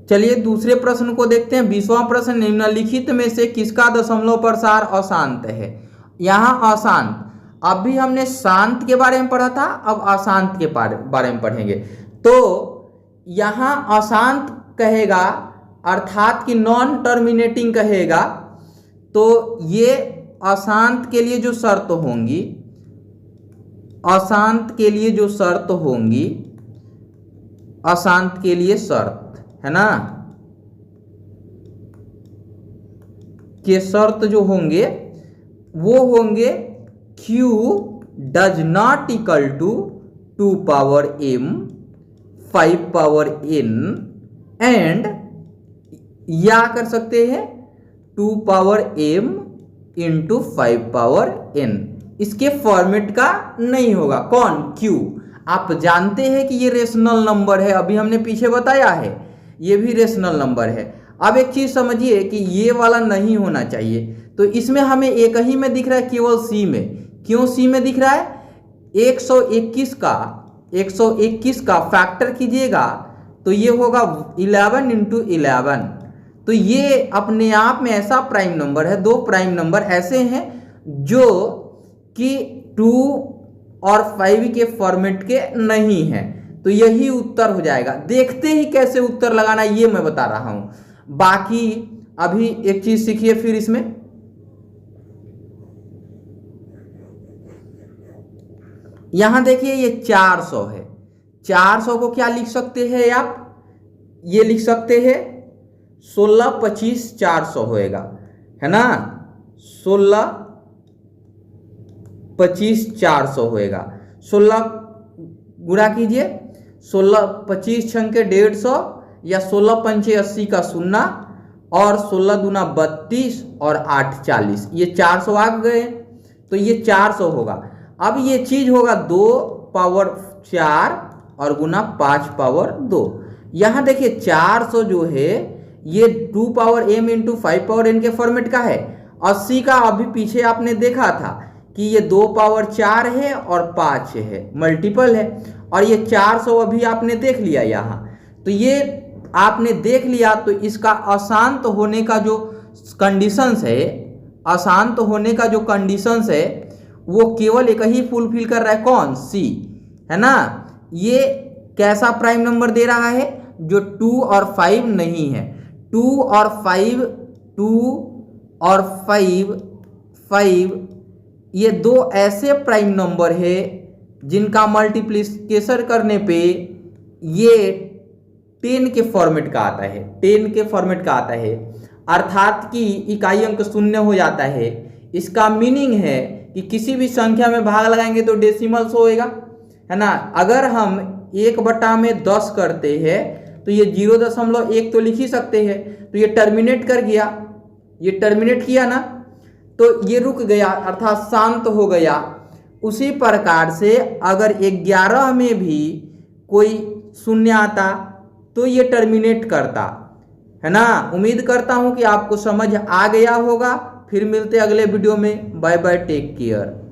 चलिए दूसरे प्रश्न को देखते हैं। 20वां प्रश्न, निम्नलिखित में से किसका दशमलव प्रसार अशांत है। यहाँ अशांत, अभी हमने शांत के बारे में पढ़ा था, अब अशांत के बारे में पढ़ेंगे। तो यहाँ अशांत कहेगा अर्थात कि नॉन टर्मिनेटिंग कहेगा, तो ये अशांत के लिए जो शर्त होंगी, अशांत के लिए जो शर्त होंगी, अशांत के लिए शर्त है ना, के शर्त जो होंगे वो होंगे Q does not equal to 2 power m 5 power n and, या कर सकते हैं 2 power m into 5 power n। इसके फॉर्मेट का नहीं होगा। कौन? Q। आप जानते हैं कि ये रेशनल नंबर है, अभी हमने पीछे बताया है, ये भी रेशनल नंबर है। अब एक चीज समझिए कि ये वाला नहीं होना चाहिए, तो इसमें हमें एक ही में दिख रहा है, केवल C में। क्यों C में दिख रहा है? 121 का फैक्टर कीजिएगा तो ये होगा 11 इंटू 11। तो ये अपने आप में ऐसा प्राइम नंबर है, दो प्राइम नंबर ऐसे हैं जो कि 2 और 5 के फॉर्मेट के नहीं हैं। तो यही उत्तर हो जाएगा। देखते ही कैसे उत्तर लगाना ये मैं बता रहा हूं। बाकी अभी एक चीज सीखिए फिर इसमें। यहां देखिए ये 400 है। 400 को क्या लिख सकते हैं आप? ये लिख सकते हैं 16 25 400 होएगा, है ना। 16 25 400 होएगा। 16 गुणा कीजिए, 16 25 छंके 150 या 16 पंचे 80 का 0 और 16 दूना 32 और 8 40, ये 400 आ गए। तो ये 400 होगा। अब ये चीज होगा 2 पावर 4 और गुना 5 पावर 2। यहां देखिए 400 जो है ये 2 power m into 5 power n के फॉर्मेट का है। 80 का अभी पीछे आपने देखा था कि ये 2 पावर 4 है और 5 है, मल्टीपल है। और ये 400 अभी आपने देख लिया यहाँ, तो ये आपने देख लिया। तो इसका अशांत होने का जो कंडीशंस है, अशांत होने का जो कंडीशंस है वो केवल एक ही फुलफिल कर रहा है। कौन? C, है ना। ये कैसा प्राइम नंबर दे रहा है? जो 2 और 5 नहीं है। 2 और 5 ये दो ऐसे प्राइम नंबर है जिनका मल्टीप्लिकेशन करने पे ये 10 के फॉर्मेट का आता है, 10 के फॉर्मेट का आता है, अर्थात कि इकाई अंक 0 हो जाता है। इसका मीनिंग है कि किसी भी संख्या में भाग लगाएंगे तो डेसिमल्स होएगा, है ना। अगर हम 1/10 करते हैं तो ये 0.1 तो लिख ही सकते हैं। तो ये टर्मिनेट कर गया, ये टर्मिनेट किया ना, तो ये रुक गया अर्थात शांत हो गया। उसी प्रकार से अगर 11 में भी कोई 0 आता तो ये टर्मिनेट करता, है ना। उम्मीद करता हूं कि आपको समझ आ गया होगा। फिर मिलते अगले वीडियो में। Bye bye, take care.